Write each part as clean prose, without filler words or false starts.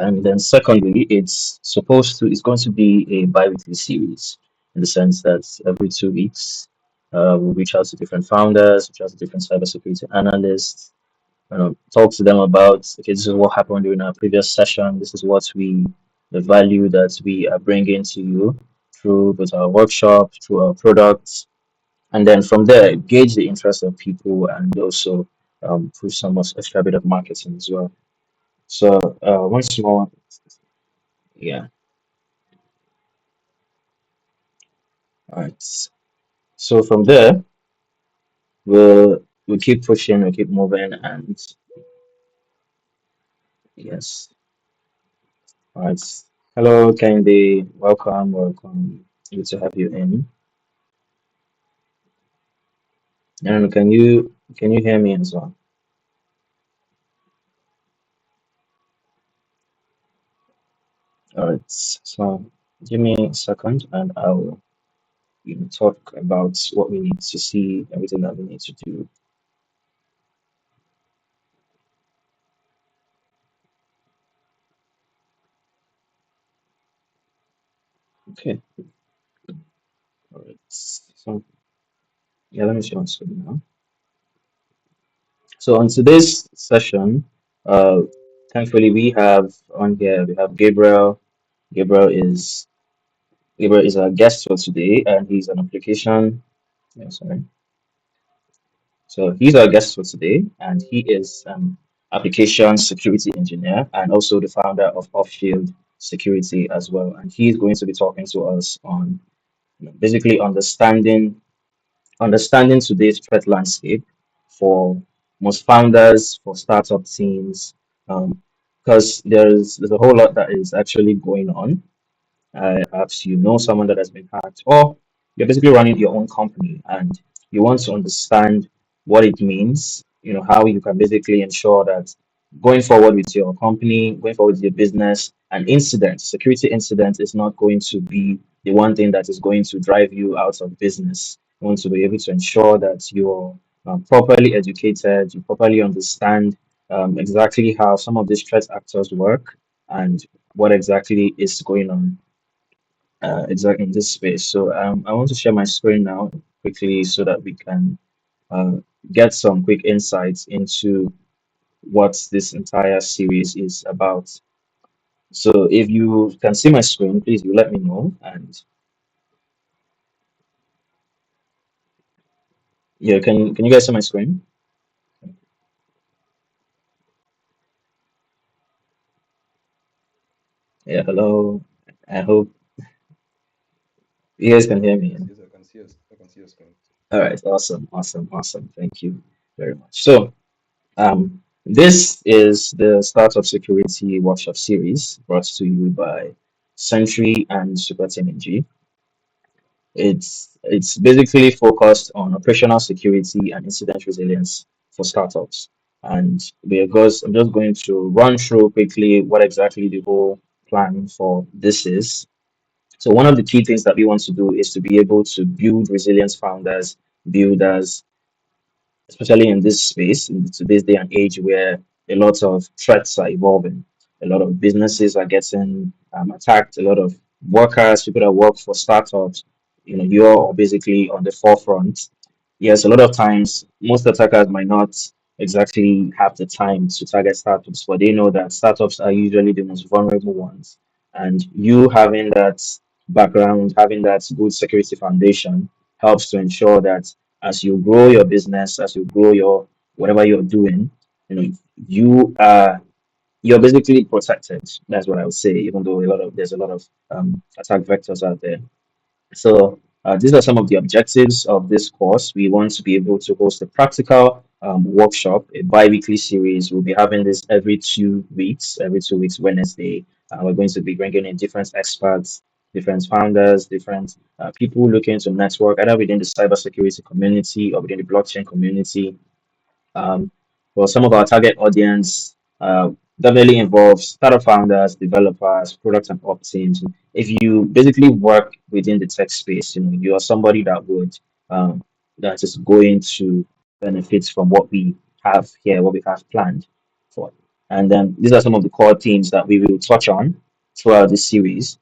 And then secondly, it's going to be a bi-weekly series in the sense that every 2 weeks, we'll reach out to different founders, reach out to different cybersecurity analysts, talk to them about, okay, this is what happened during our previous session. This is the value that we are bringing to you through both our workshop, through our products, and then from there, gauge the interest of people and also push some extra bit of marketing as well. So once more, yeah, all right. So from there, we'll keep pushing, we'll keep moving, and yes, all right. Hello, Candy. Welcome, welcome. Good to have you in. And can you hear me as well? All right. So give me a second, and I'll talk about what we need to see, everything that we need to do. Okay. All right. So yeah, let me show on screen now. So on today's session, uh, thankfully we have Gabriel. Gabriel is Gabriel is our guest for today, and he's an application. Yeah, sorry. So he's our guest for today, and he is an application security engineer and also the founder of Off-Field Security as well. And he's going to be talking to us on basically understanding today's threat landscape for most founders, for startup teams, because there's a whole lot that is actually going on. Perhaps you know someone that has been hacked, or you're basically running your own company and you want to understand what it means, how you can basically ensure that going forward with your company, going forward with your business, security incident is not going to be the one thing that is going to drive you out of business. You want to be able to ensure that you're properly educated, you properly understand exactly how some of these threat actors work and what exactly is going on exactly in this space. So I want to share my screen now quickly so that we can uh, get some quick insights into what this entire series is about. So if you can see my screen, please you let me know. And yeah, can you guys see my screen? Yeah, hello. I hope you guys can hear me. Yes, yes, I can see us. I can see your screen. All right, awesome, awesome, awesome. Thank you very much. So this is the Startup Security Workshop series brought to you by Sentrii and Super G. It's basically focused on operational security and incident resilience for startups. And because I'm just going to run through quickly what exactly the whole plan for this is. So one of the key things that we want to do is to be able to build resilience founders, builders, especially in this space, in today's day and age where a lot of threats are evolving. A lot of businesses are getting attacked, a lot of workers, people that work for startups, you're basically on the forefront. Yes, a lot of times, most attackers might not exactly have the time to target startups, but they know that startups are usually the most vulnerable ones. And you having that background, having that good security foundation helps to ensure that as you grow your business, as you grow your whatever you're doing, you know, you are you're basically protected. That's what I would say, even though there's a lot of attack vectors out there. So these are some of the objectives of this course. We want to be able to host a practical workshop, a bi-weekly series. We'll be having this every 2 weeks, Wednesday. We're going to be bringing in different experts, different founders, different people looking to network, either within the cybersecurity community or within the blockchain community. Um, for some of our target audience, definitely involves startup founders, developers, product and ops teams. If you basically work within the tech space, you are somebody that is going to benefit from what we have here, what we have planned for. And then these are some of the core themes that we will touch on throughout this series.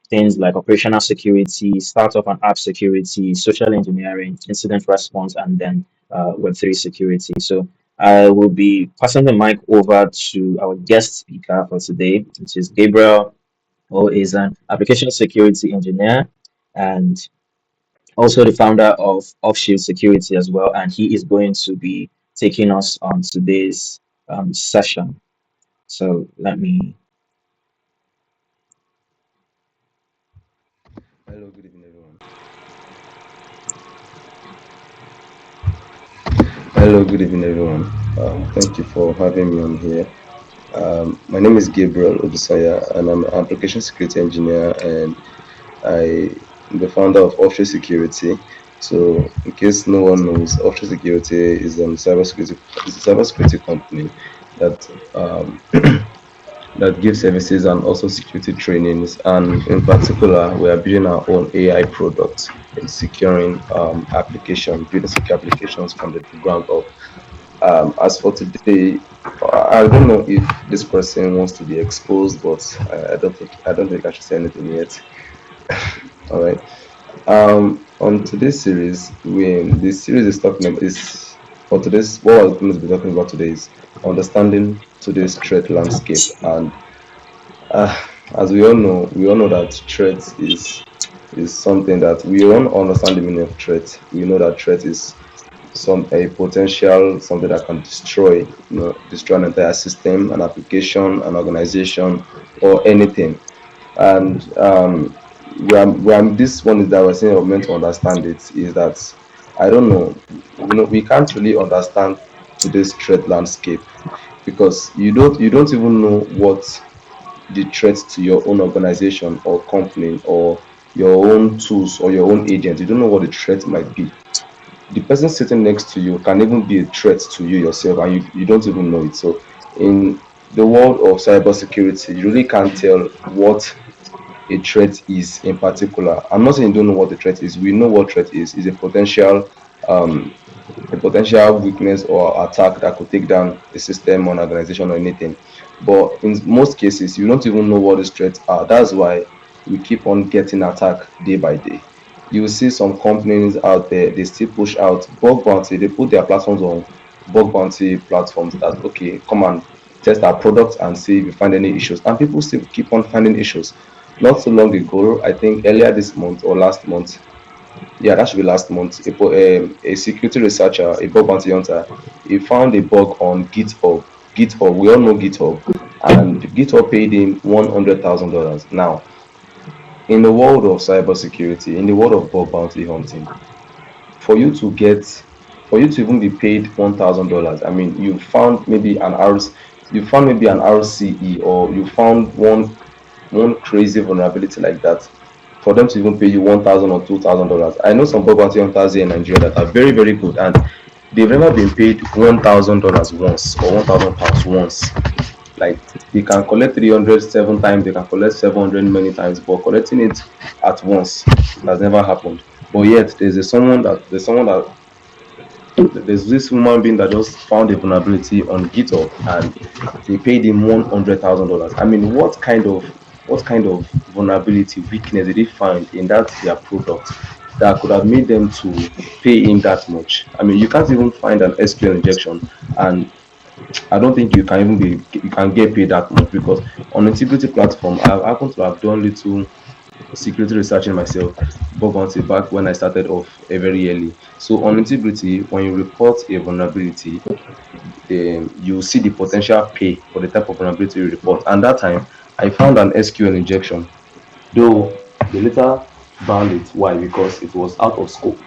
Things like operational security, startup and app security, social engineering, incident response, and then Web3 security. So I will be passing the mic over to our guest speaker for today, which is Gabriel, who is an application security engineer and also the founder of Offshield Security as well. And he is going to be taking us on today's session. So let me. Hello, good evening, everyone. Hello, good evening, everyone. Thank you for having me on here. My name is Gabriel Odusaya, and I'm an application security engineer, and I'm the founder of Offshore Security. So, in case no one knows, Offshore Security is a cybersecurity company that that gives services and also security trainings. And in particular, we are building our own AI product in securing building secure applications from the ground up. As for today, I don't know if this person wants to be exposed, but I don't think I should say anything yet. All right. On today's series, this series is talking about is for today's what we're going to be talking about today is understanding today's threat landscape. And uh, as we all know that threat is something that we don't understand the meaning of threat. We know that threat is a potential something that can destroy an entire system, an application, an organization, or anything. And this one is that we're saying we're meant to understand it is that I don't know, we can't really understand today's threat landscape because you don't even know what the threat to your own organization or company or your own tools or your own agent. You don't know what the threat might be. The person sitting next to you can even be a threat to you yourself, and you don't even know it. So in the world of cybersecurity, you really can't tell what a threat is in particular. I'm not saying you don't know what the threat is. We know what threat is um, a potential weakness or attack that could take down a system or an organization or anything. But in most cases, you don't even know what these threats are. That's why we keep on getting attacked day by day. You will see some companies out there, they still push out bug bounty. They put their platforms on bug bounty platforms that, okay, come and test our product and see if you find any issues. And people still keep on finding issues. Not so long ago, I think earlier this month or last month, yeah, that should be last month. A security researcher, a bug bounty hunter, he found a bug on GitHub. GitHub, we all know GitHub, and GitHub paid him $100,000. Now, in the world of cybersecurity, in the world of bug bounty hunting, for you to get, for you to even be paid $1,000, I mean, you found maybe an RCE, or you found one crazy vulnerability like that, for them to even pay you 1,000 or $2,000. I know some bug bounty hunters here in Nigeria that are very, very good, and they've never been paid $1,000 once or £1,000 once. Like, they can collect 300 7 times, they can collect 700 many times, but collecting it at once, it has never happened. But yet, there's this human being that just found a vulnerability on GitHub, and they paid him $100,000. I mean, what kind of vulnerability weakness did they find in that their product that could have made them to pay him that much? I mean, you can't even find an SQL injection, and I don't think you can get paid that much because on integrity platform, I happen to have done little security researching myself, bug bounty back when I started off very early. So on integrity, when you report a vulnerability, you see the potential pay for the type of vulnerability you report. And that time, I found an SQL injection, though they later banned it. Why? Because it was out of scope.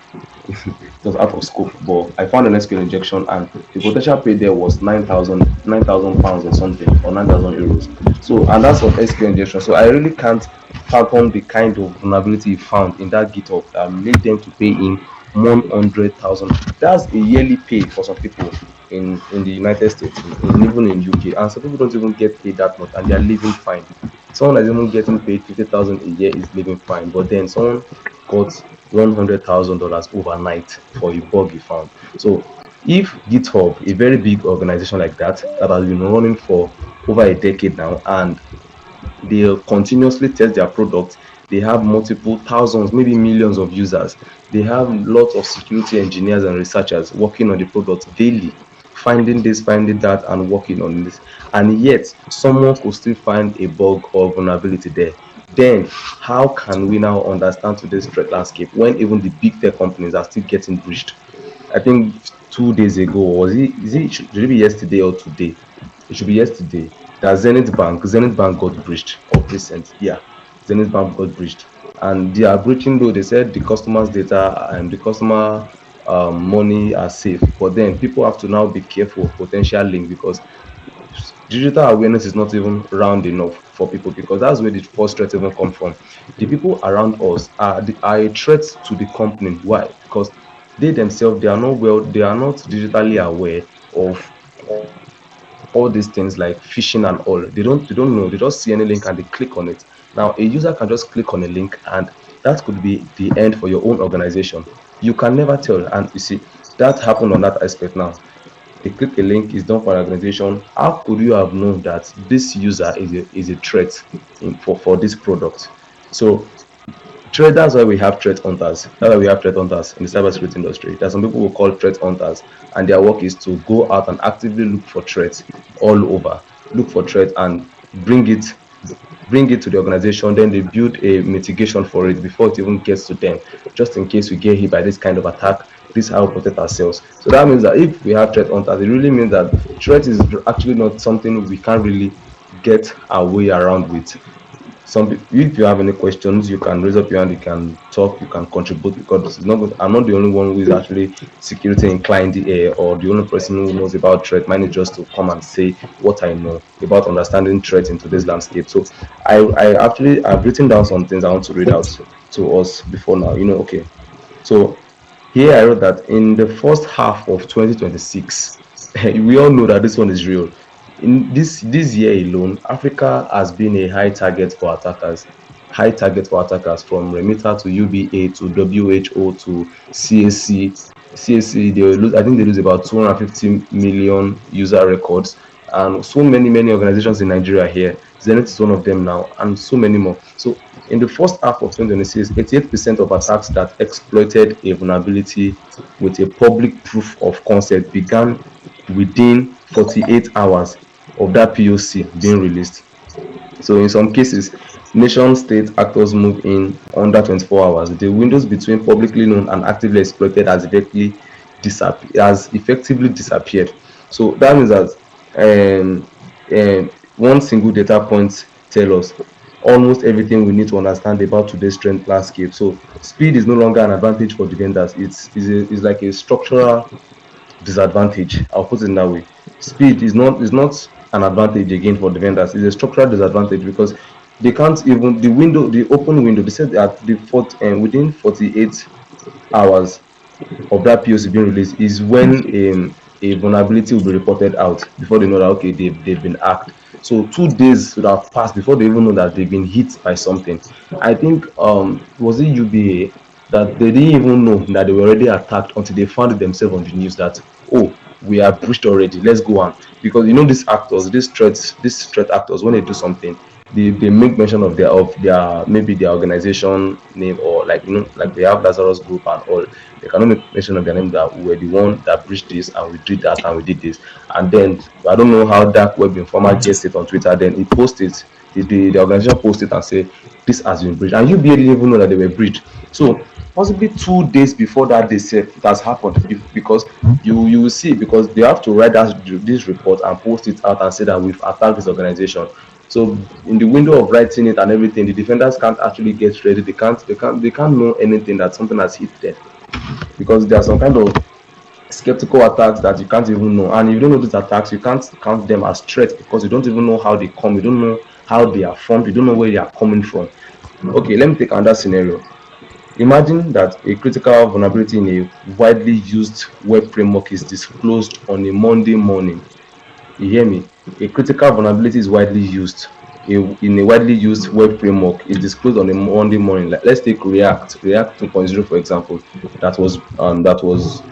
It was out of scope. But I found an SQL injection, and the potential pay there was 9,000 pounds or something, or 9,000 euros. So, and that's of SQL injection. So I really can't fathom the kind of vulnerability he found in that GitHub that made them to pay him 100,000. That's a yearly pay for some people in the United States, even in UK. And some people don't even get paid that much, and they are living fine. Someone that's even getting paid 50,000 a year is living fine, but then someone got $100,000 overnight for a bug he found. So If GitHub, a very big organization like that, that has been running for over a decade now, and they continuously test their products, they have multiple thousands, maybe millions of users, they have lots of security engineers and researchers working on the product daily, finding this, finding that, and working on this, and yet someone could still find a bug or vulnerability there. Then how can we now understand today's threat landscape when even the big tech companies are still getting breached? I think 2 days ago, was it, should it be yesterday or today? It should be yesterday that Zenith Bank got breached of recent. Yeah, Zenith Bank got breached. And they are breaching, though they said the customer's data and the customer money are safe. But then people have to now be careful of potential link, because digital awareness is not even round enough for people, because that's where the first threat even come from. The people around us are a threat to the company. Why? Because they themselves, they are not digitally aware of all these things like phishing and all. They don't know. They just see any link and they click on it. Now a user can just click on a link, and that could be the end for your own organization. You can never tell. And you see, that happened on that aspect now. They click a link, is done for an organization. How could you have known that this user is a threat for this product? So that's why we have threat hunters. That's why we have threat hunters in the cybersecurity industry. There's some people who call threat hunters, and their work is to go out and actively look for threats all over, look for threats and bring it to the organization. Then they build a mitigation for it before it even gets to them, just in case we get hit by this kind of attack. This is how we protect ourselves. So that means that if we have threat hunters, it really means that threat is actually not something we can't really get our way around with. If you have any questions, you can raise up your hand, you can talk, you can contribute, because it's not good. I'm not the only one who is actually security inclined here, or the only person who knows about threat. Mine is just to come and say what I know about understanding threat in today's landscape. So I've written down some things I want to read out to us before now. Okay. So here I wrote that in the first half of 2026, we all know that this one is real. In this year alone, Africa has been a high target for attackers. High target for attackers, from Remita to UBA to WHO to CAC. CAC, I think they lose about 250 million user records, and so many organizations in Nigeria here. Zenith is one of them now, and so many more. So in the first half of 2026, 88% of attacks that exploited a vulnerability with a public proof of concept began within 48 hours of that POC being released. So in some cases, nation-state actors move in under 24 hours. The windows between publicly known and actively exploited has effectively disappeared. So that means that one single data point tell us almost everything we need to understand about today's trend landscape. So speed is no longer an advantage for the vendors. It's like a structural disadvantage. I'll put it in that way. Speed is not an advantage again for the vendors. It's a structural disadvantage, because they can't even the open window. They said that within 48 hours of that POC being released is when a vulnerability will be reported out, before they know that okay, they've been hacked. So 2 days should have passed before they even know that they've been hit by something. I think was it UBA that they didn't even know that they were already attacked until they found it themselves on the news that, oh, we are breached already, let's go on. Because these actors, these threat actors, when they do something, they make mention of their maybe their organization name, or like they have Lazarus Group and all. They cannot make mention of their name, that we were the one that breached this and we did that and we did this. And then I don't know how dark web informer gets it on Twitter. Then he posts it, the organization posts it and say this has been breached, and you didn't even know that they were breached. So possibly 2 days before that day safe, it has happened, because you will see, because they have to write this report and post it out and say that we've attacked this organization. So in the window of writing it and everything, the defenders can't actually get ready. They can't know anything, that something has hit them, because there are some kind of skeptical attacks that you can't even know. And if you don't know these attacks, you can't count them as threats, because you don't even know how they come. You don't know how they are formed. You don't know where they are coming from. Okay, let me take another scenario. Imagine that a critical vulnerability in a widely used web framework is disclosed on a Monday morning. You hear me? A critical vulnerability is widely used in a widely used web framework, is disclosed on a Monday morning. Like, let's take React 2.0 for example, that was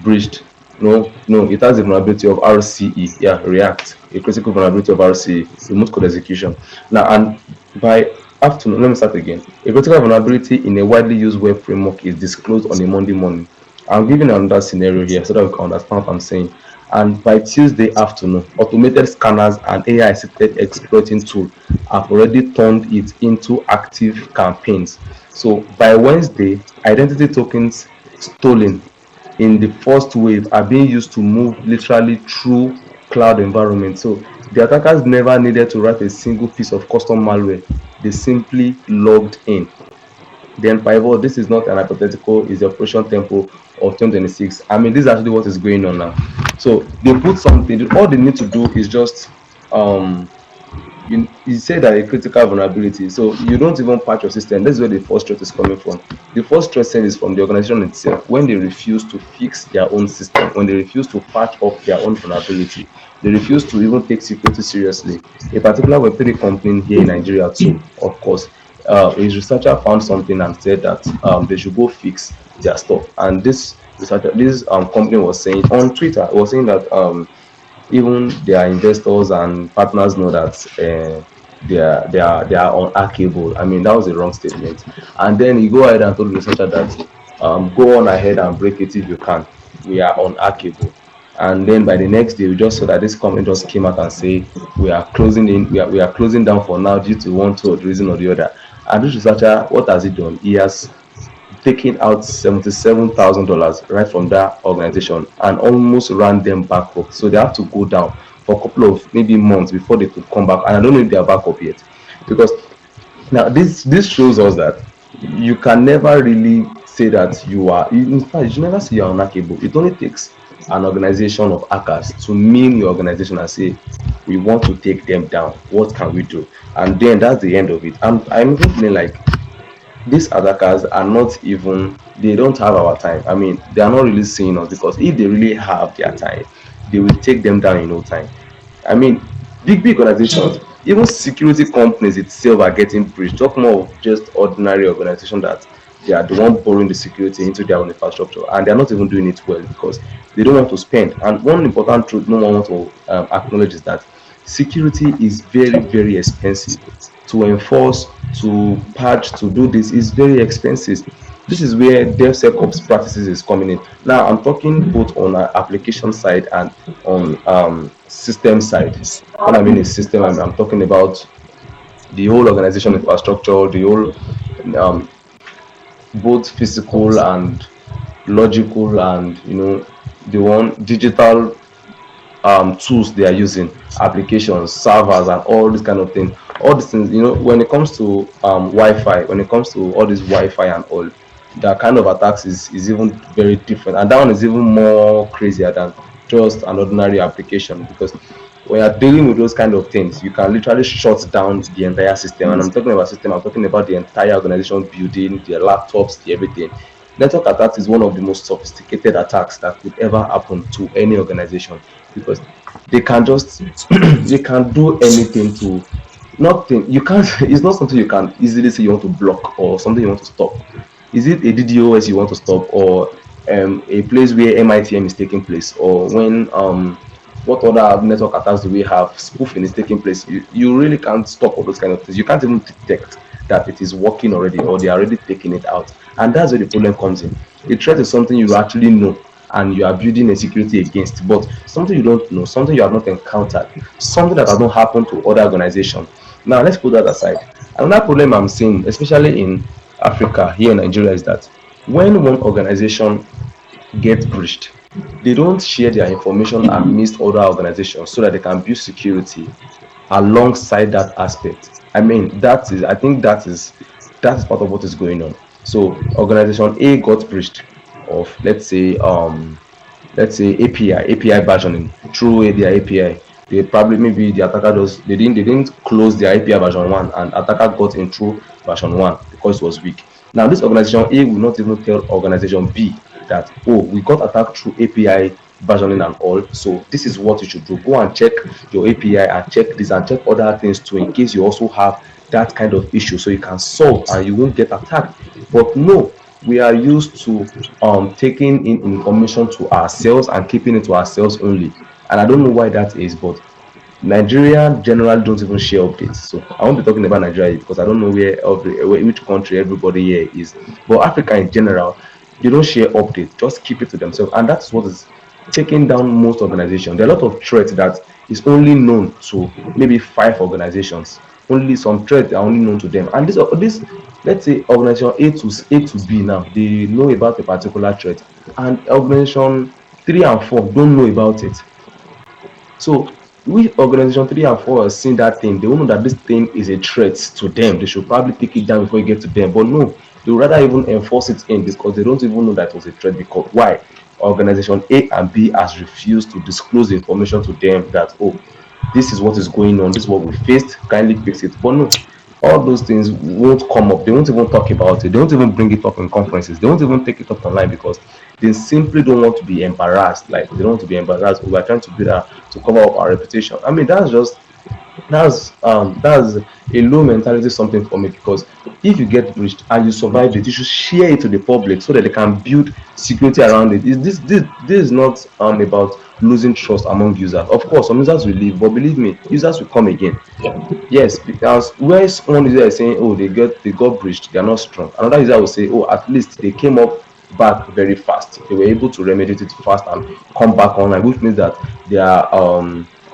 breached. No, no, it has a vulnerability of RCE. Yeah, React, a critical vulnerability of RCE, remote code execution. Now, and by afternoon, let me start again. A critical vulnerability in a widely used web framework is disclosed on a Monday morning. I'm giving another scenario here so that we can understand what I'm saying. And by Tuesday afternoon, automated scanners and AI-assisted exploiting tool have already turned it into active campaigns. So by Wednesday, identity tokens stolen in the first wave are being used to move literally through cloud environment. So the attackers never needed to write a single piece of custom malware. They simply logged in. Then pivot, this is not an hypothetical, is the operation tempo of 2026. I mean, this is actually what is going on now. So they put something, all they need to do is just um you say that a critical vulnerability, so you don't even patch your system. That's where the first threat is coming from. The first threat is from the organization itself when they refuse to fix their own system, when they refuse to patch up their own vulnerability, they refuse to even take security seriously. A particular web3 company here in Nigeria too, of course, a researcher found something and said that they should go fix their stuff. And this researcher, this company was saying on Twitter, it was saying that even their investors and partners know that they are unhackable. I mean, that was a wrong statement. And then he go ahead and told the researcher that go on ahead and break it if you can. We are unhackable. And then by the next day, we just saw that this company just came out and say we are closing in, we are closing down for now due to one, two reason or the other. And this researcher, what has he done? He has taking out $77,000 right from that organization and almost ran them bankrupt. So they have to go down for a couple of maybe months before they could come back. And I don't know if they are back up yet, because now this shows us that you can never really say that you are. In fact, you should never say you are unhackable. It only takes an organization of hackers to mean your organization and say we want to take them down. What can we do? And then that's the end of it. And I'm even feeling like these attackers are not even, they don't have our time. I mean, they are not really seeing us, because if they really have their time, they will take them down in no time. I mean, big organizations, even security companies itself are getting breached. Talk more of just ordinary organization that they are the one borrowing the security into their own infrastructure, and they are not even doing it well because they don't want to spend. And one important truth no one wants to acknowledge is that security is very expensive to enforce, to patch, to do this is very expensive. This is where DevSecOps practices is coming in. Now, I'm talking both on an application side and on system side. When I mean a system, I'm talking about the whole organization infrastructure, the whole um, both physical and logical, and the one digital tools they are using, applications, servers, and all this kind of thing. All these things, when it comes to Wi-Fi, when it comes to all this Wi-Fi and all, that kind of attacks is even very different, and that one is even more crazier than just an ordinary application, because when you're dealing with those kind of things, you can literally shut down the entire system. And I'm talking about system, I'm talking about the entire organization building, their laptops, the everything. Network attacks is one of the most sophisticated attacks that could ever happen to any organization, because they can just they can do anything to nothing. You can't it's not something you can easily say you want to block or something you want to stop. Is it a DDoS you want to stop, or a place where MITM is taking place, or when what other network attacks do we have? Spoofing is taking place. You really can't stop all those kind of things. You can't even detect that it is working already, or they are already taking it out. And that's where the problem comes in. A threat is something you actually know and you are building a security against, but something you don't know, something you have not encountered, something that has not happened to other organizations. Now let's put that aside. Another problem I'm seeing, especially in Africa, here in Nigeria, is that when one organization gets breached, they don't share their information amidst other organizations so that they can build security alongside that aspect. I mean, I think that is part of what is going on. So organization A got breached of, let's say API versioning through their API. They probably, maybe the attacker does they didn't close their API version 1, and attacker got in through version 1 because it was weak. Now this organization A will not even tell organization B that, oh, we got attacked through API versioning and all, so this is what you should do. Go and check your API and check this and check other things too, in case you also have that kind of issue, so you can solve and you won't get attacked. But no, we are used to taking in information to ourselves and keeping it to ourselves only. And I don't know why that is, but Nigeria generally don't even share updates. So I won't be talking about Nigeria because I don't know which country everybody here is. But Africa in general, they don't share updates. Just keep it to themselves, and that's what is taking down most organizations. There are a lot of threats that is only known to maybe 5 organizations. Only some threats are only known to them. And this let's say organization A to B now, they know about a particular threat, and organization 3 and 4 don't know about it. So we organization 3 and 4 are seeing that thing, they will know that this thing is a threat to them. They should probably take it down before you get to them. But no, they would rather even enforce it in because they don't even know that it was a threat. Because why? Organization A and B has refused to disclose the information to them that, oh, this is what is going on, this is what we faced, kindly fix it. But no, all those things won't come up. They won't even talk about it. They won't even bring it up in conferences. They won't even take it up online because they simply don't want to be embarrassed. Like they don't want to be embarrassed. Oh, we're trying to build to cover up our reputation. I mean, that's a low mentality something for me because if you get breached and you survive it, you should share it to the public so that they can build security around it. This is not about losing trust among users. Of course, some users will leave, but believe me, users will come again. Yes, because where one user is saying, "Oh, they got breached, they are not strong," another user will say, "Oh, at least they came up back very fast. They were able to remediate it fast and come back online," which means that their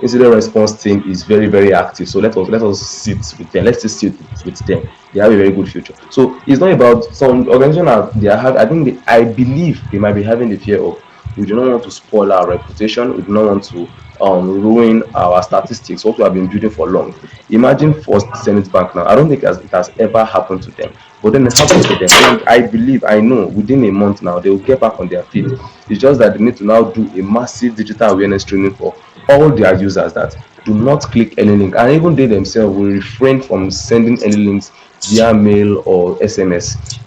incident response team is very very active. So let us sit with them. Let's just sit with them. They have a very good future. So it's not about some organization are they are have. I think I believe they might be having the fear of we do not want to spoil our reputation. We do not want to ruin our statistics, what we have been building for long. Imagine First Zenith Bank now. I don't think it has ever happened to them, but then it happened to them. And I believe, I know within a month now, they will get back on their feet. It's just that they need to now do a massive digital awareness training for all their users that do not click any link. And even they themselves will refrain from sending any links via mail or SMS.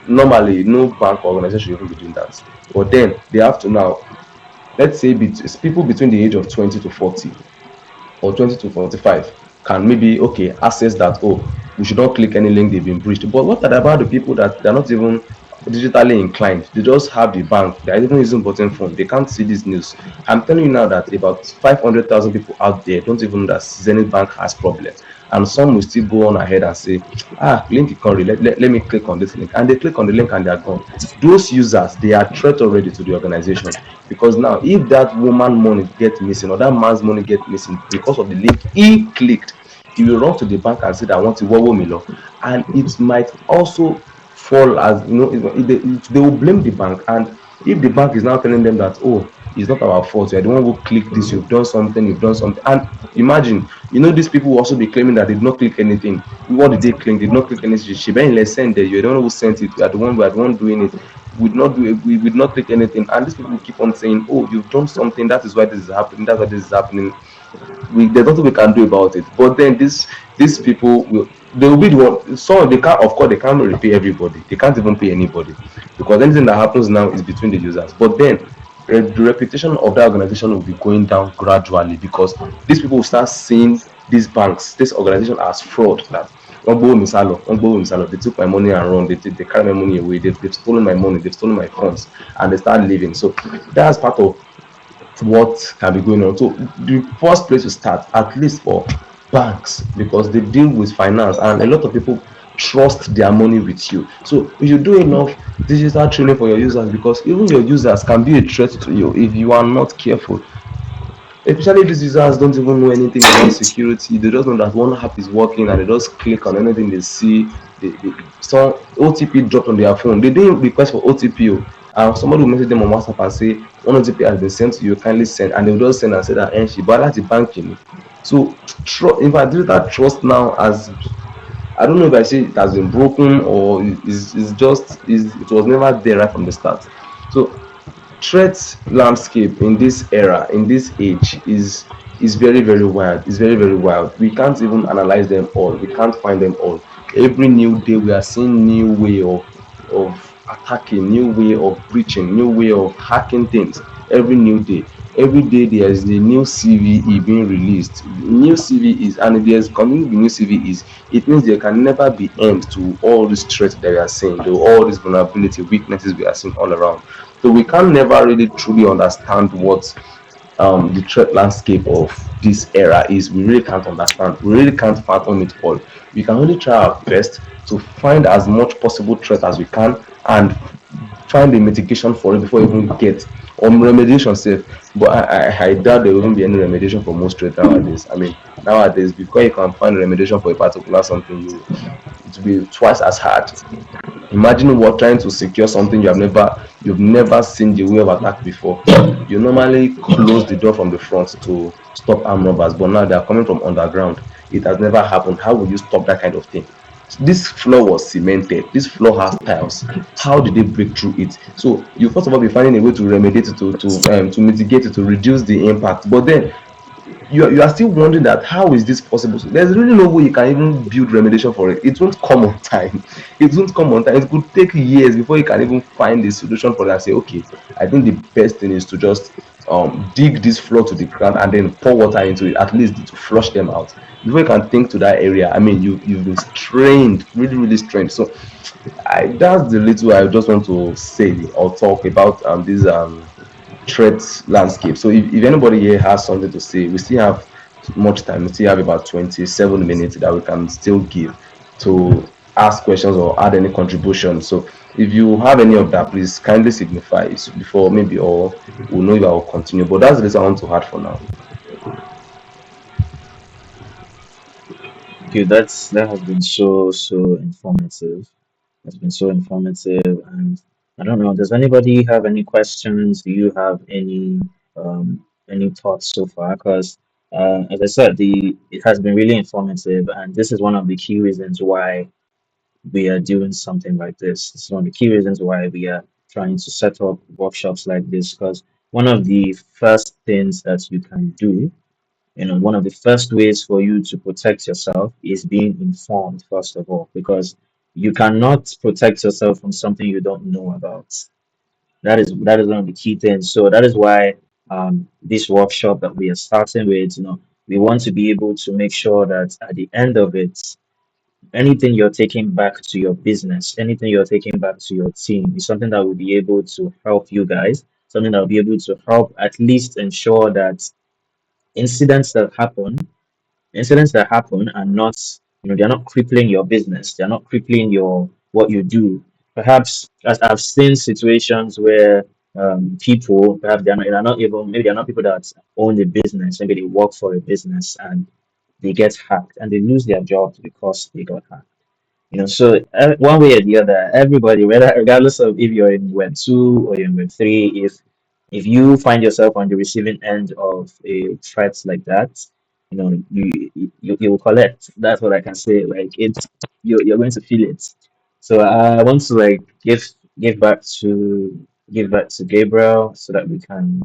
Normally, no bank or organization should even be doing that. But then they have to now, let's say people between the age of 20 to 40 or 20 to 45 can maybe okay access that, oh, we should not click any link, they've been breached. But what about the people that they're not even digitally inclined? They just have the bank, they're even using button phone, they can't see this news. I'm telling you now that about 500,000 people out there don't even know that Zenith Bank has problem, and some will still go on ahead and say, ah, link economy, let me click on this link, and they click on the link and they're gone. Those users, they are threat already to the organization, because now if that woman money get missing or that man's money get missing because of the link he clicked, he will run to the bank and say that I want to wowo me law. And it might also fall as they will blame the bank. And if the bank is now telling them that, oh, it's not our fault, you're the one who clicked this, you've done something. And imagine, these people will also be claiming that they did not click anything. What did they claim? They did not click anything. She been send it, you're the one who sent it, we are the one doing it. We would not click anything. And these people keep on saying, oh, you've done something, that is why this is happening, that's why this is happening. There's nothing we can do about it. But then these people they will be the one. So they can't, of course, they can't repay everybody. They can't even pay anybody because anything that happens now is between the users. But then the reputation of that organization will be going down gradually because these people will start seeing these banks, this organization as fraud. That they took my money and run. They carry my money away. They've stolen my money. They've stolen my funds, and they start leaving. So that's part of what can be going on. So the first place to start, at least for banks, because they deal with finance and a lot of people trust their money with you. So you should do enough digital training for your users, because even your users can be a threat to you if you are not careful. Especially these users don't even know anything about security. They just know that one app is working and they just click on anything they see. Some OTP dropped on their phone. They didn't request for OTP. And somebody will message them on WhatsApp and say, one OTP has been sent to you, kindly send. And they will just send and say that, and she, but that's the banking. So, in fact, digital trust now has, I don't know if I say it has been broken or it was never there right from the start. So threat landscape in this era, in this age, is very very wild. It's very very wild. We can't even analyze them all. We can't find them all. Every new day we are seeing new way of attacking, new way of breaching, new way of hacking things every new day. every day there is a new CVE being released. New CVEs, and if there's continuing to be new CVEs, it means there can never be end to all these threats that we are seeing, to all these vulnerability, weaknesses we are seeing all around. So we can never really truly understand what the threat landscape of this era is. We really can't understand. We really can't fathom it all. We can only try our best to find as much possible threat as we can and find a mitigation for it before we even get or remediation safe. But I doubt there will even be any remediation for most threat nowadays. I mean, nowadays before you can find remediation for a particular something, you it will be twice as hard. Imagine what trying to secure something you've never seen the way of attack before. You normally close the door from the front to stop armed robbers, but now they are coming from underground. It has never happened. How will you stop that kind of thing? This floor was cemented. This floor has tiles. How did they break through it? So you first of all be finding a way to remediate it, to mitigate it, to reduce the impact. But then you are still wondering that how is this possible. So there's really no way you can even build remediation for it. It won't come on time. It won't come on time. It could take years before you can even find a solution for that and say, okay, I think the best thing is to just dig this floor to the ground and then pour water into it, at least to flush them out before you can think to that area. I mean, you've been strained, really really strained. So that's the little I just want to say or talk about this threat landscape. So if anybody here has something to say, we still have much time. We still have about 27 minutes that we can still give to ask questions or add any contribution. So if you have any of that, please kindly signify it before maybe, or we'll know if I will continue. But that's the list I want to add for now. Okay, that has been so informative. It's been so informative, and I don't know. Does anybody have any questions? Do you have any thoughts so far? Because as I said, the it has been really informative, and this is one of the key reasons why we are doing something like this. It's one of the key reasons why we are trying to set up workshops like this. Because one of the first things that you can do, one of the first ways for you to protect yourself is being informed, first of all, because you cannot protect yourself from something you don't know about. That is one of the key things. So that is why this workshop that we are starting with, we want to be able to make sure that at the end of it, anything you're taking back to your business, anything you're taking back to your team is something that will be able to help you guys, something that will be able to help at least ensure that incidents that happen incidents that happen are not, they're not crippling your business, they're not crippling your what you do. Perhaps, as I've seen situations where people, perhaps they're not even, maybe they're not people that own a business, maybe they work for a business and they get hacked and they lose their jobs because they got hacked. So one way or the other, everybody, whether regardless of if you're in Web 2 or you're in Web 3, if you find yourself on the receiving end of a threat like that, you will collect. That's what I can say. Like you're going to feel it. So I want to like give back to give back to Gabriel so that we can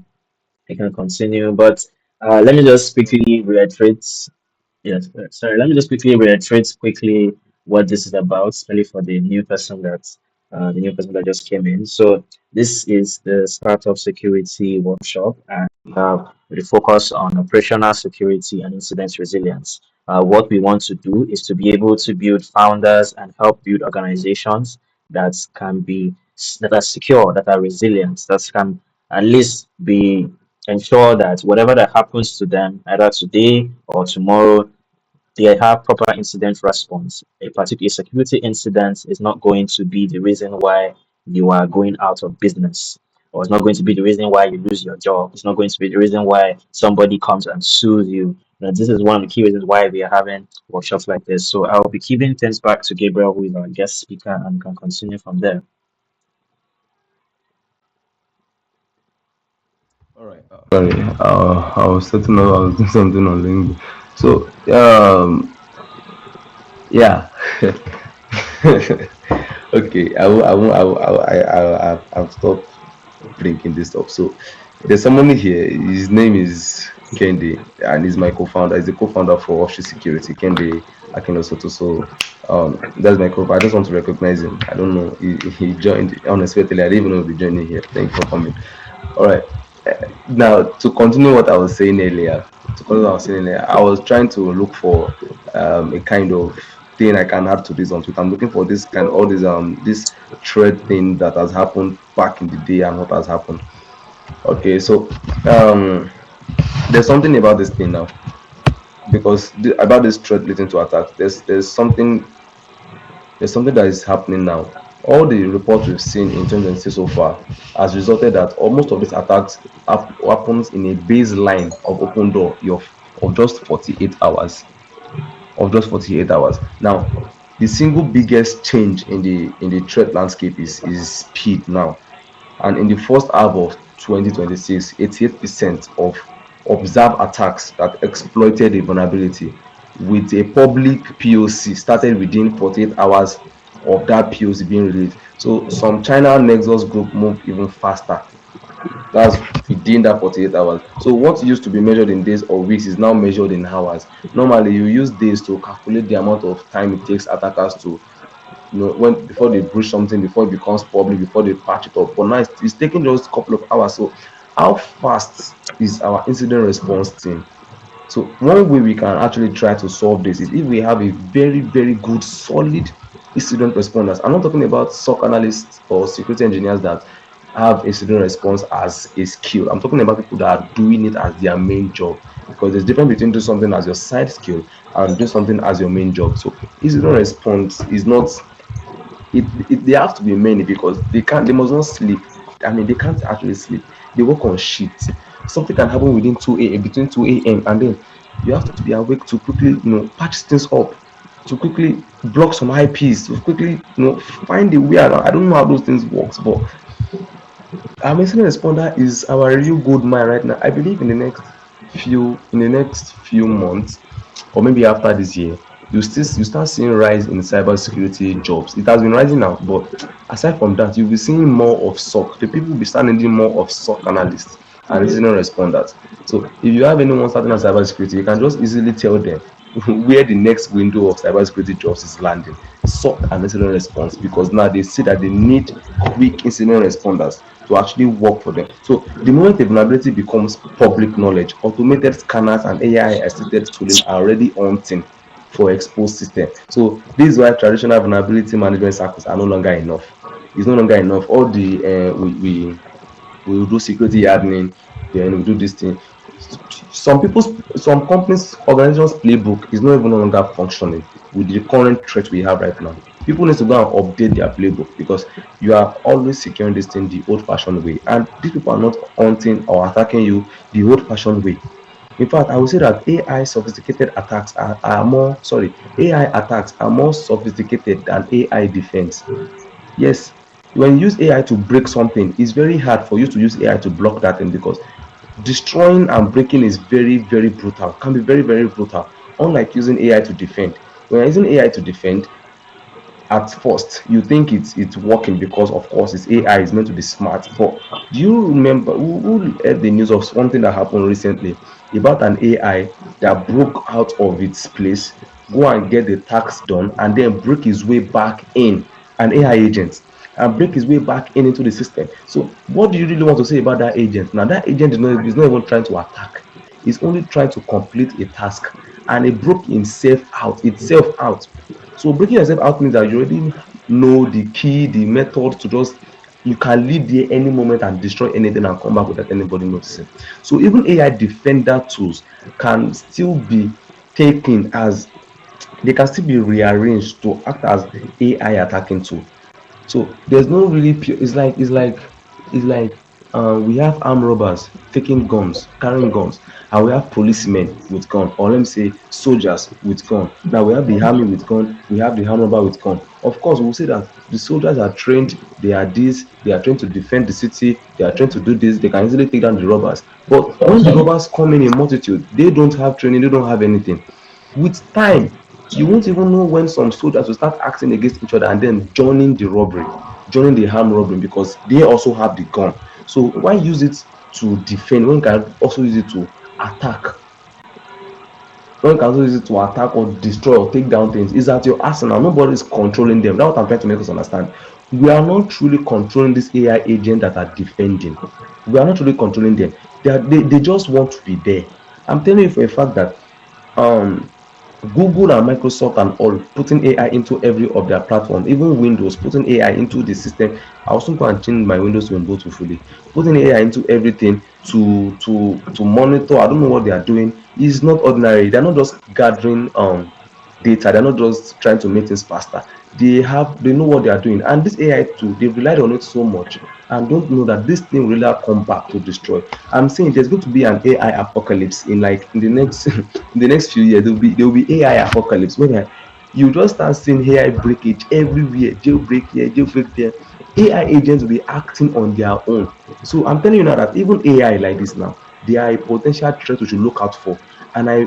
continue. But let me just quickly reiterate. Yes, sorry. Let me just quickly reiterate quickly what this is about, especially for the new person that just came in. So this is the startup security workshop, and we have the focus on operational security and incident resilience. What we want to do is to be able to build founders and help build organizations that are secure, that are resilient, that can at least be ensure that whatever that happens to them, either today or tomorrow, they have proper incident response. A particular security incident is not going to be the reason why you are going out of business, or it's not going to be the reason why you lose your job. It's not going to be the reason why somebody comes and sues you. This is one of the key reasons why we are having workshops like this. So I'll be giving things back to Gabriel, who is our guest speaker, and can continue from there. All right. Sorry, I was certain I was doing something on LinkedIn. So, yeah. Okay, I've stopped bringing this up. So there's someone here. His name is Kendi, and he's my co-founder. He's the co-founder for Offshore Security, Kendi Akinosoto. So that's my co. I just want to recognize him. I don't know. He joined unexpectedly. I didn't even know he'd be joining here. Thank you for coming. All right. Now, to continue what I was saying earlier, I was trying to look for a kind of thing I can add to this on Twitter. I'm looking for this kind, all this thread thing that has happened back in the day and what has happened. Okay, so um, there's something about this thing now, because about this threat leading to attacks. There's something that is happening now. All the reports we've seen in 2026 so far has resulted that almost of these attacks happens in a baseline of open door of just 48 hours. Of just 48 hours. Now, the single biggest change in the threat landscape is speed now. And in the first half of 2026, 88% of observed attacks that exploited a vulnerability with a public POC started within 48 hours of that POC being released. So some China Nexus group moved even faster. That's within that 48 hours. So what used to be measured in days or weeks is now measured in hours. Normally, you use days to calculate the amount of time it takes attackers to, when before they breach something, before it becomes public, before they patch it up. But now it's taking just a couple of hours. So how fast is our incident response team? So one way we can actually try to solve this is if we have a very, very good, solid incident responders. I'm not talking about SOC analysts or security engineers that have incident response as a skill. I'm talking about people that are doing it as their main job, because there's difference between doing something as your side skill and doing something as your main job. So incident response is not, they have to be many, because they must not sleep. I mean, they can't actually sleep. They work on shifts. Something can happen within 2 a.m., between 2 a.m., and then you have to be awake to quickly, patch things up, to quickly block some IPs, to quickly, find a way around. I don't know how those things works, but our incident responder is our real gold mine right now. I believe in the next few months, or maybe after this year, you start seeing rise in cybersecurity jobs. It has been rising now, but aside from that, you'll be seeing more of SOC. The people will be starting needing more of SOC analysts and incident responders. So if you have anyone starting on cybersecurity, you can just easily tell them where the next window of cybersecurity jobs is landing. SOC and incident response, because now they see that they need quick incident responders to actually work for them. So the moment the vulnerability becomes public knowledge, automated scanners and AI-assisted tooling are already hunting for exposed system. So this is why traditional vulnerability management circles are no longer enough. It's no longer enough. All the we will do security hardening, then we do this thing. Some companies, organizations playbook is not even no longer functioning with the current threat we have right now. People need to go and update their playbook, because you are always securing this thing the old-fashioned way, and these people are not hunting or attacking you the old-fashioned way. In fact, I would say that AI attacks are more sophisticated than AI defense. Yes, when you use AI to break something, it's very hard for you to use AI to block that thing, because destroying and breaking is very, very brutal, can be very, very brutal. Unlike using AI to defend. When you're using AI to defend, at first you think it's working, because of course it's AI, is meant to be smart. But do you remember who heard the news of something that happened recently about an AI that broke out of its place, go and get the tax done, and then break his way back in, an AI agent, and break his way back in into the system? So what do you really want to say about that agent? Now that agent is not even trying to attack, he's only trying to complete a task, and he broke itself out. So breaking yourself out means that you already know the key, the method to just, you can leave there any moment and destroy anything and come back without anybody noticing. So even AI defender tools can still be taken as, they can still be rearranged to act as AI attacking tool. So there's no really pure. It's like we have armed robbers taking guns, carrying guns, and we have policemen with gun, or let me say soldiers with gun. Now we have the army with gun, we have the armed robber with gun. Of course, we will say that the soldiers are trained, they are this, they are trained to defend the city, they are trained to do this, they can easily take down the robbers. But when the robbers come in multitude, they don't have training, they don't have anything. With time, you won't even know when some soldiers will start acting against each other and then joining the armed robbery, because they also have the gun. So why use it to defend when you can also use it to attack? When you can also use it to attack or destroy or take down things? Is at your arsenal. Nobody is controlling them. That's what I'm trying to make us understand. We are not truly controlling this AI agent that are defending. We are not really controlling them. They just want to be there. I'm telling you for a fact that um Google and Microsoft and all putting AI into every of their platform, even Windows putting AI into the system. I also go and change my Windows to Ubuntu fully, putting AI into everything to monitor. I don't know what they are doing. It's not ordinary. They're not just gathering data. They're not just trying to make things faster. They know what they are doing. And this AI too, they've relied on it so much and don't know that this thing really come back to destroy. I'm saying there's going to be an AI apocalypse in like in the next in the next few years. There will be AI apocalypse where you just start seeing AI breakage everywhere, jailbreak here, jailbreak there. AI agents will be acting on their own. So I'm telling you now that even AI like this now, they are a potential threat we should look out for. And I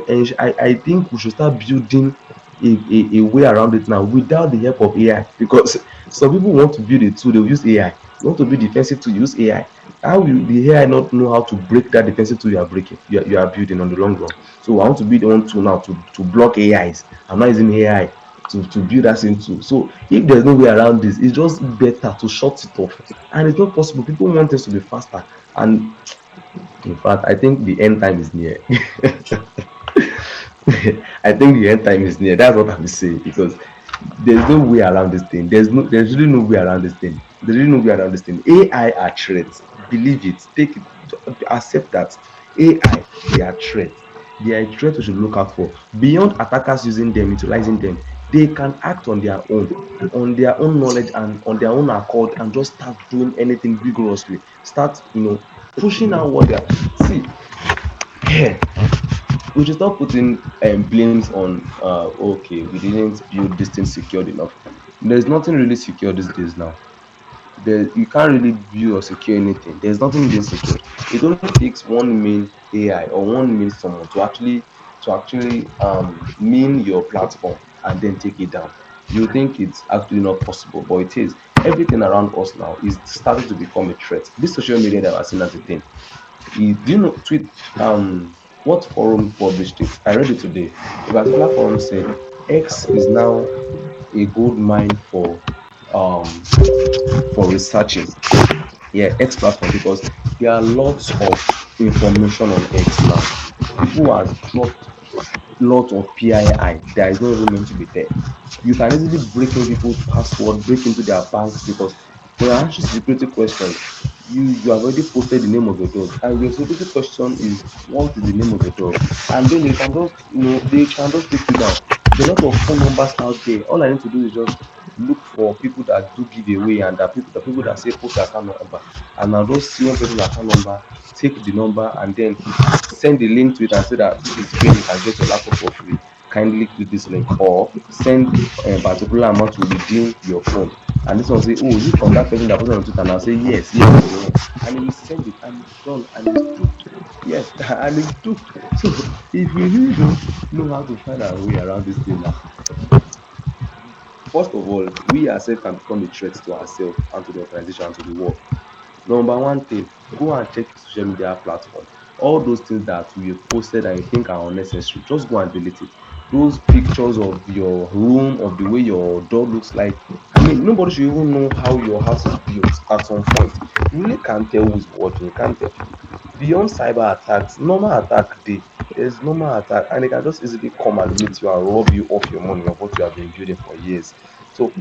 think we should start building a way around it now without the help of AI, because some people want to build a tool, they'll use AI. You want to build defensive tool, use AI. How will the AI not know how to break that defensive tool you are breaking, you are building on the long run? So I want to build one tool now to block AIs. I'm not using AI to build that same tool. So if there's no way around this, it's just better to shut it off. And it's not possible. People want us to be faster. And in fact, I think the end time is near. I think the end time is near. That's what I'm saying, because there's no way around this thing. There's really no way around this thing. There's really no way around this thing. AI are threats. Believe it. Take it. Accept that AI, they are threats. They are a threat we should look out for. Beyond attackers using them, utilizing them, they can act on their own knowledge and on their own accord, and just start doing anything vigorously. Start, pushing out what they are. See, we should stop putting blames on okay, we didn't build this thing secured enough. There's nothing really secure these days now. You can't really build or secure anything. There's nothing being secured. It only takes one main AI or one main someone to actually mean your platform and then take it down. You think it's actually not possible, but it is. Everything around us now is starting to become a threat. This social media that we're seeing as a thing, do you know tweet what forum published it? I read it today. A particular forum said X is now a gold mine for researching. Yeah, X platform, because there are lots of information on X now. People has dropped lot of PII that is not even meant to be there. You can easily break in people's password, break into their banks, because when you answer security questions, you have already posted the name of your dog, and your security question is what is the name of your dog, and then they can just take you down. There are a lot of phone numbers out there. All I need to do is just look for people that do give away, and that people that say post your account number, and I'll just see one person's account number, take the number, and then send the link to it and say that this is where you can get your laptop for free. Kindly click this link, or send a particular amount to redeem your phone. And this one say, oh, is it from that person that posted on Twitter? And I'll say, yes, yes, it's the one. And he will send it, and it's done, and it's duped. Yes, and it's duped. So if we really don't know how to find our way around this thing now, first of all, we ourselves can become a threat to ourselves and to the organization and to the world. Number one thing, go and check your social media platform. All those things that we have posted and you think are unnecessary, just go and delete it. Those pictures of your room, of the way your door looks like. I mean, nobody should even know how your house is built at some point. You really can't tell who's watching. You can't tell. Beyond cyber attacks, normal attack dey. There's normal attack, and they can just easily come and meet you and rob you off your money of what you have been building for years. So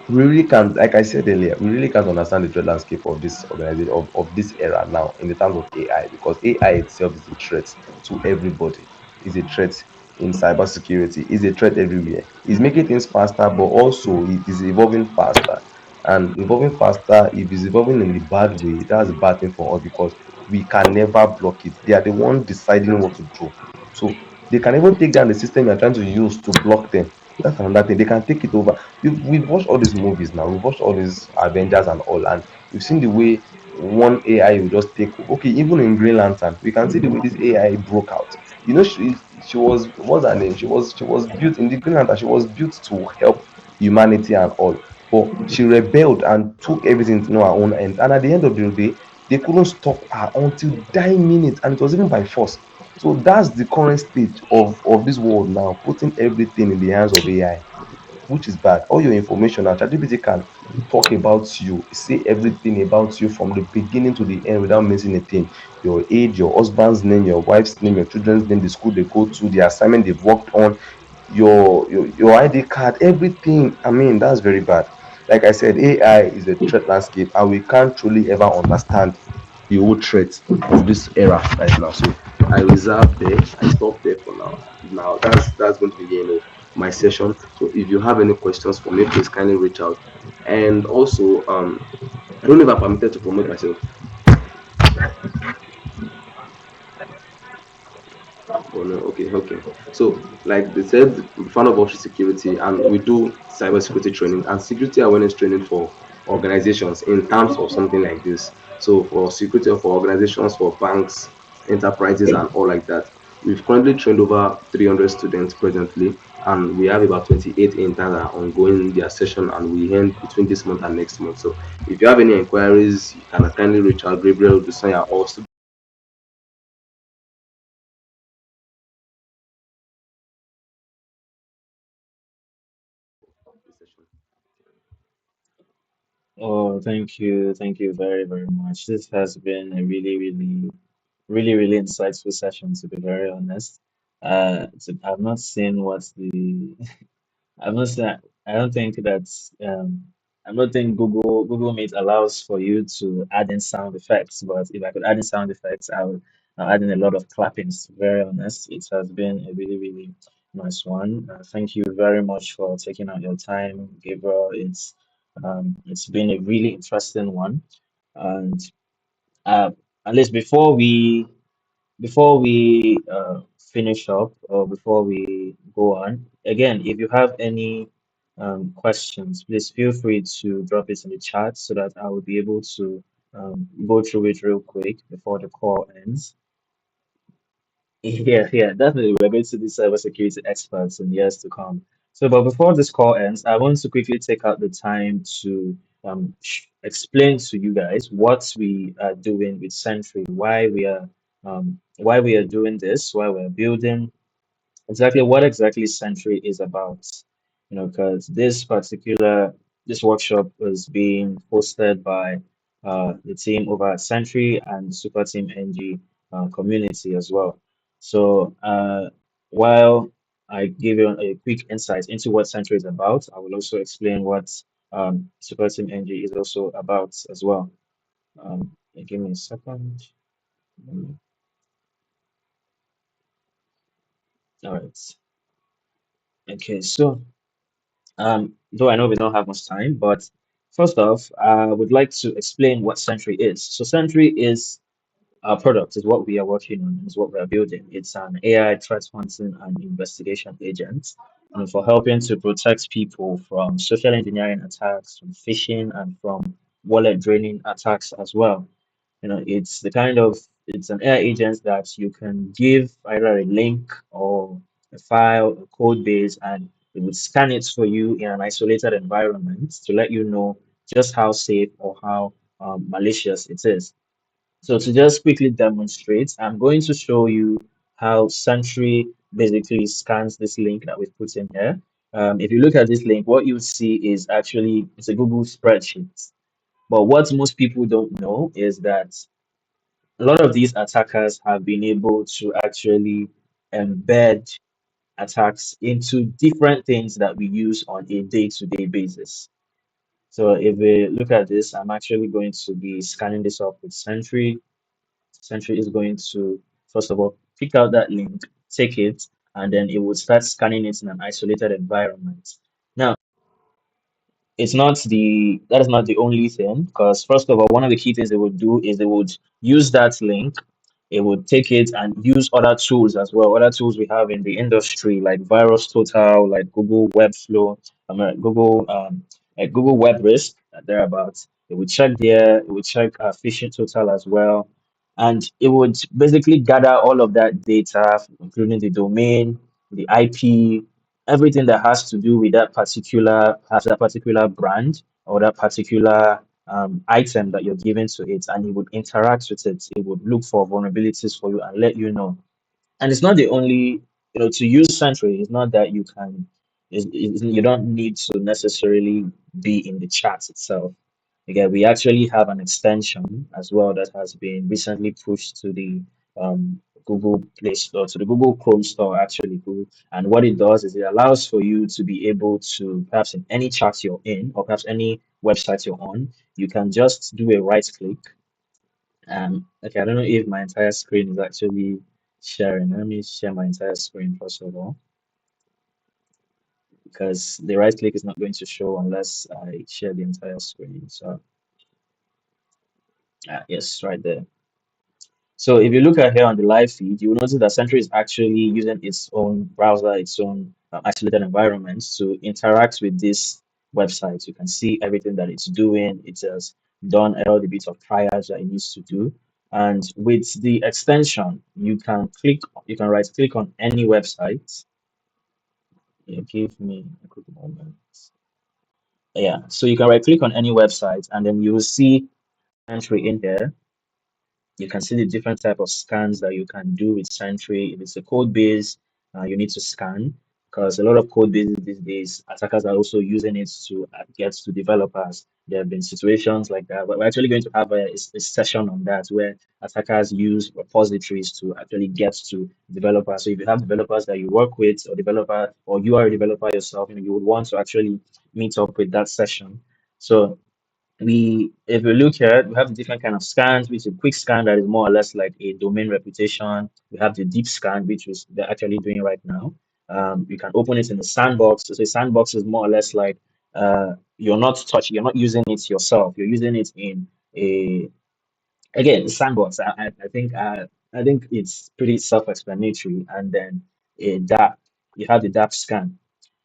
we really can't, like I said earlier, we really can't understand the threat landscape of this organization, of this era now in the terms of AI, because AI itself is a threat to everybody. Is a threat in cybersecurity, is a threat everywhere. It's making things faster, but also it is evolving faster. And evolving faster, if it's evolving in the bad way, that's a bad thing for us, because we can never block it. They are the ones deciding what to do. So they can even take down the system you're trying to use to block them. That's another thing. They can take it over. We've watched all these movies now. We've watched all these Avengers and all, and we've seen the way one AI will just take. Okay, even in Green Lantern, we can see the way this AI broke out. She was, what's her name? She was built in the Green Lantern. She was built to help humanity and all, but she rebelled and took everything to know her own end. And at the end of the day, they couldn't stop her until dying minute, and it was even by force. So that's the current stage of this world now, putting everything in the hands of AI. which is bad. All your information now, ChatGPT can talk about you, say everything about you from the beginning to the end without missing a thing. Your age, your husband's name, your wife's name, your children's name, the school they go to, the assignment they've worked on, your ID card, everything. I mean, that's very bad. Like I said, AI is a threat landscape, and we can't truly ever understand the whole threat of this era right now. So I reserve there. I stop there for now. Now that's going to be my session. So if you have any questions for me, please kindly reach out. And also, I don't know if I'm permitted to promote myself. Oh no, okay, okay. So, like they said, I'm a fan of office security, and we do cybersecurity training and security awareness training for organizations in terms of something like this. So, for security for organizations, for banks, enterprises, and all like that. We've currently trained over 300 students presently, and we have about 28 interns that are ongoing their session, and we end between this month and next month. So, if you have any inquiries, you can kindly reach out. Gabriel Dusanya or session. Oh, thank you very, very much. This has been a really, really, really, really insightful session, to be very honest. I've not seen what's the I'm not saying I don't think that's I don't think Google Meet allows for you to add in sound effects, but if I could add in sound effects, I'll add in a lot of clappings, to be very honest. It has been a really, really nice one. Thank you very much for taking out your time, Gabriel. It's been a really interesting one. And uh, at least before we finish up or before we go on, again, if you have any questions, please feel free to drop it in the chat so that I will be able to go through it real quick before the call ends. Yeah, yeah, definitely. We're going to be cybersecurity experts in years to come. So, but before this call ends, I want to quickly take out the time to explain to you guys what we are doing with Sentry, why we are doing this, why we're building exactly what exactly Sentry is about. You know, because this workshop was being hosted by the team over at Sentry and the Super Team NG community as well. So while I give you a quick insight into what Sentry is about, I will also explain what Super Team NG is also about as well. Give me a second. All right. Okay, so. Though I know we don't have much time, but first off, I would like to explain what Sentry is. So Sentry is our product, is what we are working on, is what we are building. It's an AI threat hunting and investigation agent, for helping to protect people from social engineering attacks, from phishing, and from wallet draining attacks as well. You know, it's an AI agent that you can give either a link or a file, a code base, and it would scan it for you in an isolated environment to let you know just how safe or how malicious it is. So to just quickly demonstrate, I'm going to show you how Sentry basically scans this link that we've put in here. If you look at this link, what you see is actually it's a Google spreadsheet. But what most people don't know is that a lot of these attackers have been able to actually embed attacks into different things that we use on a day-to-day basis. So if we look at this, I'm actually going to be scanning this up with Sentry. Sentry is going to, first of all, pick out that link, take it, and then it will start scanning it in an isolated environment. Now, that is not the only thing, because first of all, one of the key things they would do is they would use that link, it would take it and use other tools as well, other tools we have in the industry like Virus Total, like Google Webflow, like Google Web Risk, thereabouts. It would check there, it would check phishing total as well, and it would basically gather all of that data, including the domain, the IP, everything that has to do with that particular brand or that particular item that you're giving to it, and it would interact with it. It would look for vulnerabilities for you and let you know. And it's not the only, to use Sentry, it's not that You don't need to necessarily be in the chat itself. Again, we actually have an extension as well that has been recently pushed to the Google Play Store, to the Google Chrome Store, actually, Google. And what it does is it allows for you to be able to, perhaps in any chat you're in, or perhaps any website you're on, you can just do a right click. Okay, I don't know if my entire screen is actually sharing. Let me share my entire screen first of all, because the right click is not going to show unless I share the entire screen. So, yes, right there. So if you look at here on the live feed, you will notice that Sentry is actually using its own browser, its own isolated environment to interact with this website. You can see everything that it's doing. It has done all the bits of triage that it needs to do. And with the extension, you can right click on any website. Yeah, give me a quick moment. Yeah, so you can right click on any website and then you will see Sentry in here. You can see the different type of scans that you can do with Sentry. If it's a code base, you need to scan because a lot of code bases these days, attackers are also using it to get to developers. There have been situations like that. But we're actually going to have a session on that where attackers use repositories to actually get to developers. So if you have developers that you work with, or developer, or you are a developer yourself, you would want to actually meet up with that session. So if you look here, we have different kind of scans, which is a quick scan that is more or less like a domain reputation. We have the deep scan, which is they're actually doing right now. You can open it in the sandbox. So a sandbox is more or less like you're not using it yourself. You're using it in a again sandbox. I think it's pretty self-explanatory. And then a DAP, you have the DAP scan.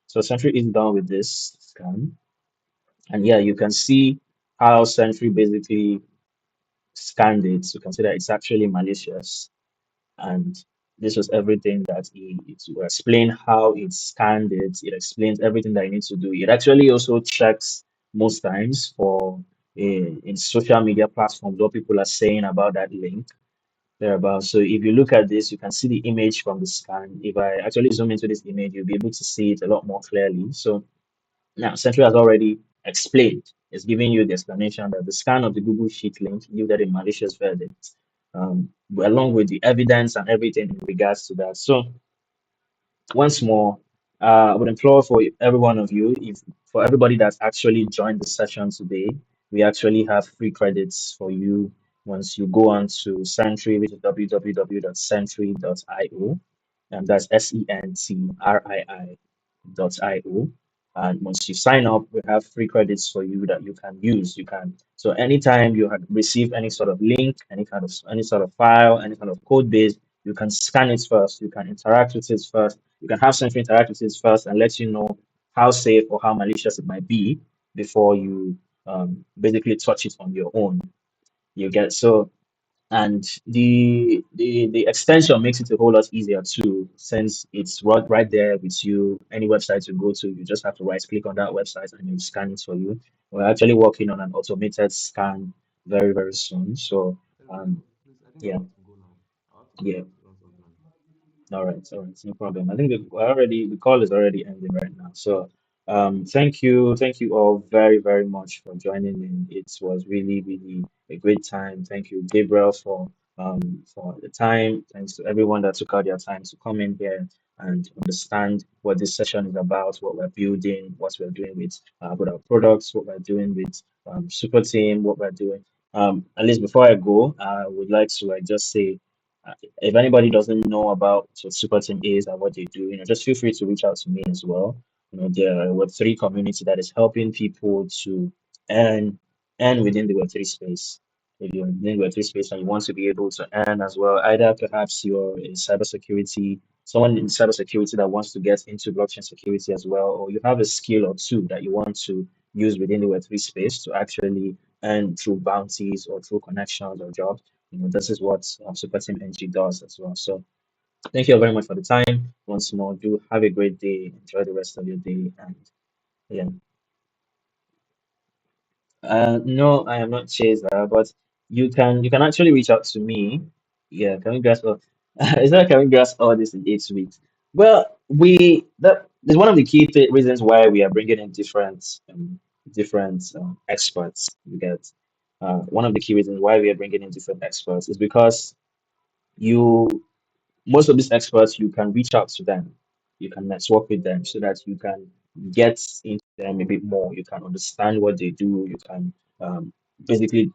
So Sentry is done with this scan, and yeah, you can see how Sentry basically scanned it to consider it's actually malicious. And this was everything that it will explain how it scanned it. It explains everything that you need to do. It actually also checks most times for in social media platforms what people are saying about that link thereabouts. So if you look at this, you can see the image from the scan. If I actually zoom into this image, you'll be able to see it a lot more clearly. So now, Central has already explained, it's giving you the explanation that the scan of the Google Sheet link yielded a malicious verdict, along with the evidence and everything in regards to that. So, once more, I would implore for every one of you, if for everybody that's actually joined the session today, we actually have free credits for you once you go on to Sentry, which is www.sentry.io, and that's Sentrii.io. And once you sign up, we have free credits for you that you can use. You can so anytime you have received any sort of link, any sort of file, any kind of code base, you can scan it first. You can interact with it first. You can have something interact with it first and let you know how safe or how malicious it might be before you basically touch it on your own. You get so and the extension makes it a whole lot easier too, since it's right there with you. Any website you go to, you just have to right click on that website and you scan it for you. We're actually working on an automated scan very soon. So Hello, um please, I think I yeah, want to go now. I have to yeah. run something now. All right, no problem. I think the call is already ending right now. So, thank you all very much for joining in. It was really a great time. Thank you, Gabriel, for the time. Thanks to everyone that took out their time to come in here and understand what this session is about, what we're building, what we're doing with our products, what we're doing with Super Team, what we're doing. At least before I go, I would like to like just say. If anybody doesn't know about what Super Team is and what they do, just feel free to reach out to me as well. They're a Web3 community that is helping people to earn earn within the Web3 space. If you're in the Web3 space and you want to be able to earn as well, either perhaps you're in cybersecurity, someone in cybersecurity that wants to get into blockchain security as well, or you have a skill or two that you want to use within the Web3 space to actually earn through bounties or through connections or jobs. This is what Super Team NG does as well. So thank you very much for the time. Once more, do have a great day. Enjoy the rest of your day. And yeah, no, I am not Chaser, but you can actually reach out to me. Yeah, can we grasp all? Is that can we grasp all this in 8 weeks? Well, we that This is one of the key reasons why we are bringing in different experts. You get one of the key reasons why we are bringing in different experts is because you most of these experts you can reach out to them, you can network with them so that you can get into them a bit more. You can understand what they do. You can basically,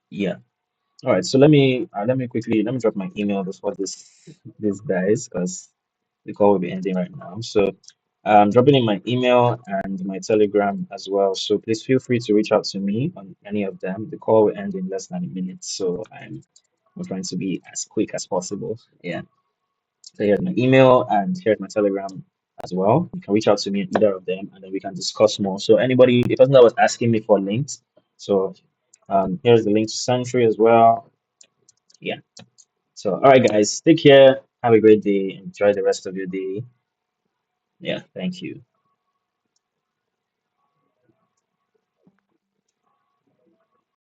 yeah. All right. So let me drop my email before this dies because the call will be ending right now. So I'm dropping in my email and my Telegram as well. So please feel free to reach out to me on any of them. The call will end in less than a minute. So I'm trying to be as quick as possible. Yeah. So here's my email and here's my Telegram as well. You can reach out to me on either of them and then we can discuss more. So anybody, the person that was asking me for links. So here's the link to Sentrii as well. Yeah. So all right guys, take care. Have a great day. Enjoy the rest of your day. Yeah, thank you.